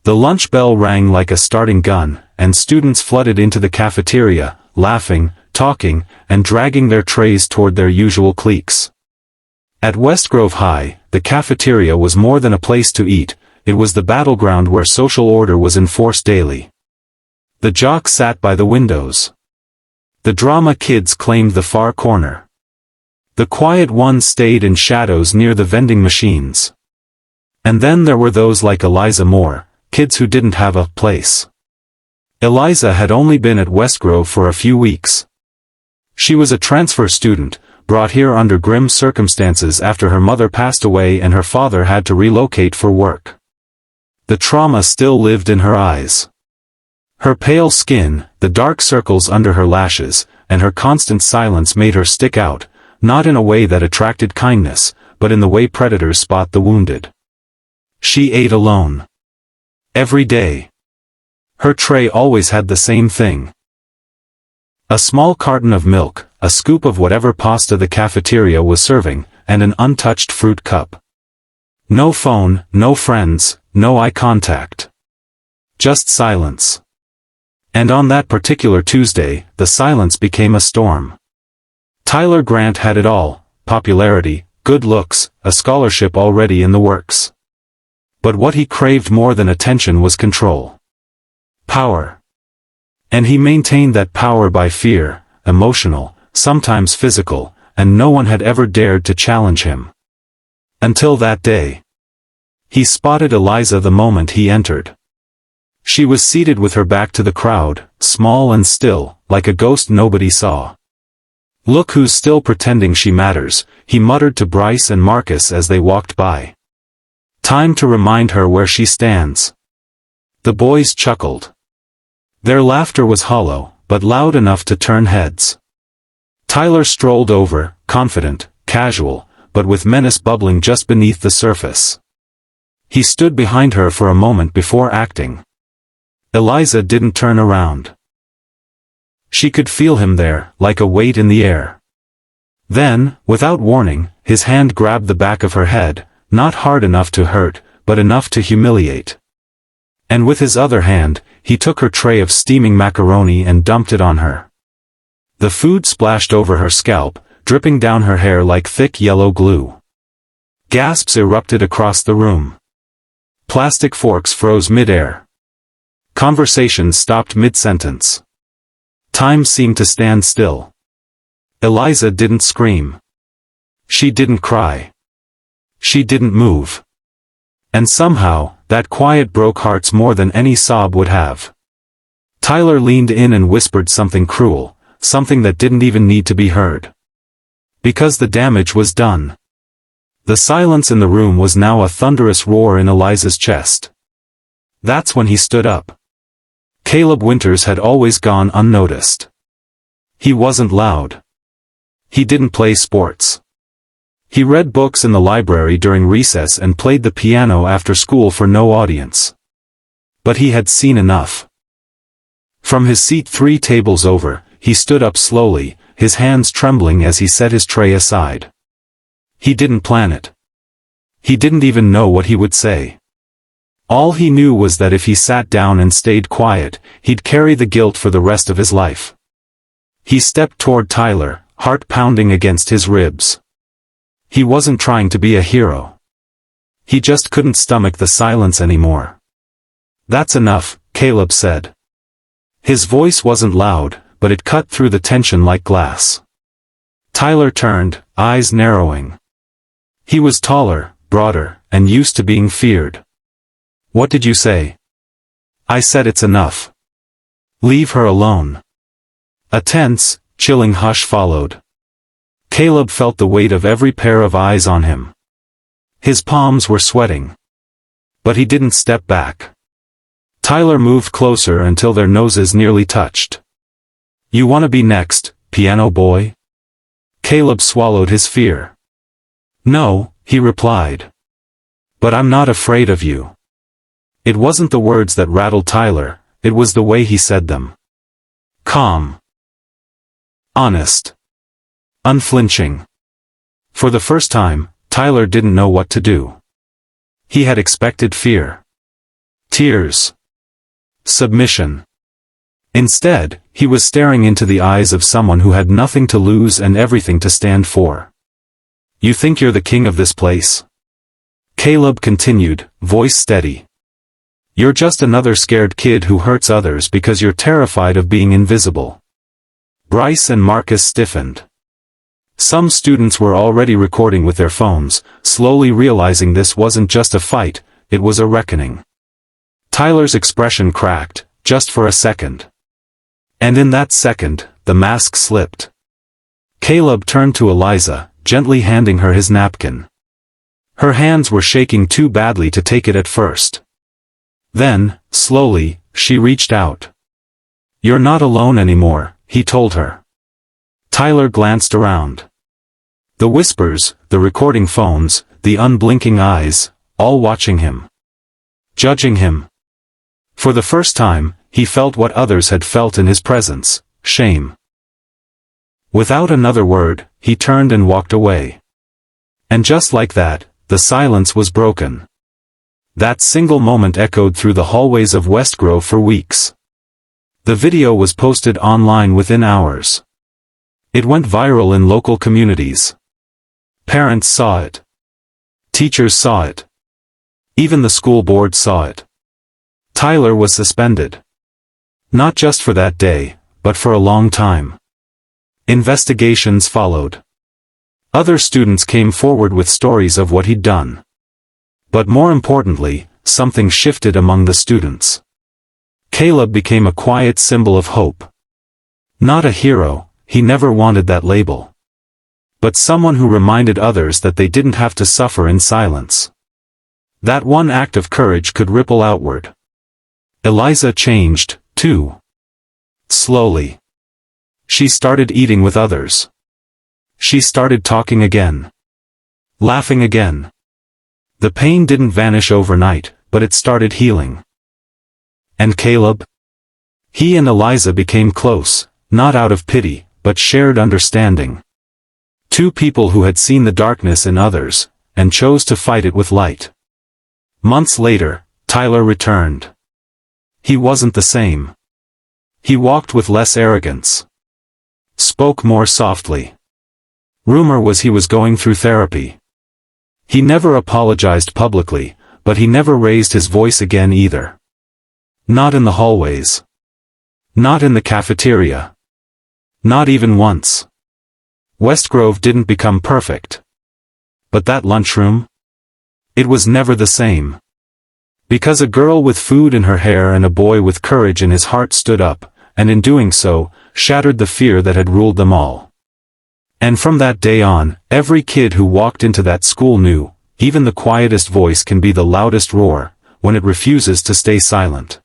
The lunch bell rang like a starting gun, and students flooded into the cafeteria, laughing, talking, and dragging their trays toward their usual cliques. At West Grove High, the cafeteria was more than a place to eat, it was the battleground where social order was enforced daily. The jocks sat by the windows. The drama kids claimed the far corner. The quiet ones stayed in shadows near the vending machines. And then there were those like Eliza Moore, kids who didn't have a place. Eliza had only been at West Grove for a few weeks. She was a transfer student, brought here under grim circumstances after her mother passed away and her father had to relocate for work. The trauma still lived in her eyes. Her pale skin, the dark circles under her lashes, and her constant silence made her stick out, not in a way that attracted kindness, but in the way predators spot the wounded. She ate alone. Every day. Her tray always had the same thing. A small carton of milk, a scoop of whatever pasta the cafeteria was serving, and an untouched fruit cup. No phone, no friends, no eye contact. Just silence. And on that particular Tuesday, the silence became a storm. Tyler Grant had it all: popularity, good looks, a scholarship already in the works. But what he craved more than attention was control. Power. And he maintained that power by fear, emotional, sometimes physical, and no one had ever dared to challenge him. Until that day. He spotted Eliza the moment he entered. She was seated with her back to the crowd, small and still, like a ghost nobody saw. "Look who's still pretending she matters," he muttered to Bryce and Marcus as they walked by. "Time to remind her where she stands." The boys chuckled. Their laughter was hollow, but loud enough to turn heads. Tyler strolled over, confident, casual, but with menace bubbling just beneath the surface. He stood behind her for a moment before acting. Eliza didn't turn around. She could feel him there, like a weight in the air. Then, without warning, his hand grabbed the back of her head, not hard enough to hurt, but enough to humiliate. And with his other hand, he took her tray of steaming macaroni and dumped it on her. The food splashed over her scalp, dripping down her hair like thick yellow glue. Gasps erupted across the room. Plastic forks froze mid-air. Conversation stopped mid-sentence. Time seemed to stand still. Eliza didn't scream. She didn't cry. She didn't move. And somehow, that quiet broke hearts more than any sob would have. Tyler leaned in and whispered something cruel, something that didn't even need to be heard. Because the damage was done. The silence in the room was now a thunderous roar in Eliza's chest. That's when he stood up. Caleb Winters had always gone unnoticed. He wasn't loud. He didn't play sports. He read books in the library during recess and played the piano after school for no audience. But he had seen enough. From his seat 3 tables over, he stood up slowly, his hands trembling as he set his tray aside. He didn't plan it. He didn't even know what he would say. All he knew was that if he sat down and stayed quiet, he'd carry the guilt for the rest of his life. He stepped toward Tyler, heart pounding against his ribs. He wasn't trying to be a hero. He just couldn't stomach the silence anymore. "That's enough," Caleb said. His voice wasn't loud, but it cut through the tension like glass. Tyler turned, eyes narrowing. He was taller, broader, and used to being feared. "What did you say?" "I said it's enough. Leave her alone." A tense, chilling hush followed. Caleb felt the weight of every pair of eyes on him. His palms were sweating. But he didn't step back. Tyler moved closer until their noses nearly touched. "You want to be next, piano boy?" Caleb swallowed his fear. "No," he replied. "But I'm not afraid of you." It wasn't the words that rattled Tyler, it was the way he said them. Calm. Honest. Unflinching. For the first time, Tyler didn't know what to do. He had expected fear. tears, submission. Instead, he was staring into the eyes of someone who had nothing to lose and everything to stand for. You think you're the king of this place? Caleb continued, voice steady. You're just another scared kid who hurts others because you're terrified of being invisible. Bryce and Marcus stiffened. Some students were already recording with their phones, slowly realizing this wasn't just a fight, it was a reckoning. Tyler's expression cracked, just for a second. And in that second, the mask slipped. Caleb turned to Eliza, gently handing her his napkin. Her hands were shaking too badly to take it at first. Then, slowly, she reached out. You're not alone anymore, he told her. Tyler glanced around. The whispers, the recording phones, the unblinking eyes, all watching him. Judging him. For the first time, he felt what others had felt in his presence, shame. Without another word, he turned and walked away. And just like that, the silence was broken. That single moment echoed through the hallways of West Grove for weeks. The video was posted online within hours. It went viral in local communities. Parents saw it. Teachers saw it. Even the school board saw it. Tyler was suspended. Not just for that day, but for a long time. Investigations followed. Other students came forward with stories of what he'd done. But more importantly, something shifted among the students. Caleb became a quiet symbol of hope. Not a hero, he never wanted that label. But someone who reminded others that they didn't have to suffer in silence. That one act of courage could ripple outward. Eliza changed, too. Slowly. She started eating with others. She started talking again. Laughing again. The pain didn't vanish overnight, but it started healing. And Caleb? He and Eliza became close, not out of pity, but shared understanding. Two people who had seen the darkness in others, and chose to fight it with light. Months later, Tyler returned. He wasn't the same. He walked with less arrogance. Spoke more softly. Rumor was he was going through therapy. He never apologized publicly, but he never raised his voice again either. Not in the hallways. Not in the cafeteria. Not even once. West Grove didn't become perfect. But that lunchroom? It was never the same. Because a girl with food in her hair and a boy with courage in his heart stood up, and in doing so, shattered the fear that had ruled them all. And from that day on, every kid who walked into that school knew, even the quietest voice can be the loudest roar, when it refuses to stay silent.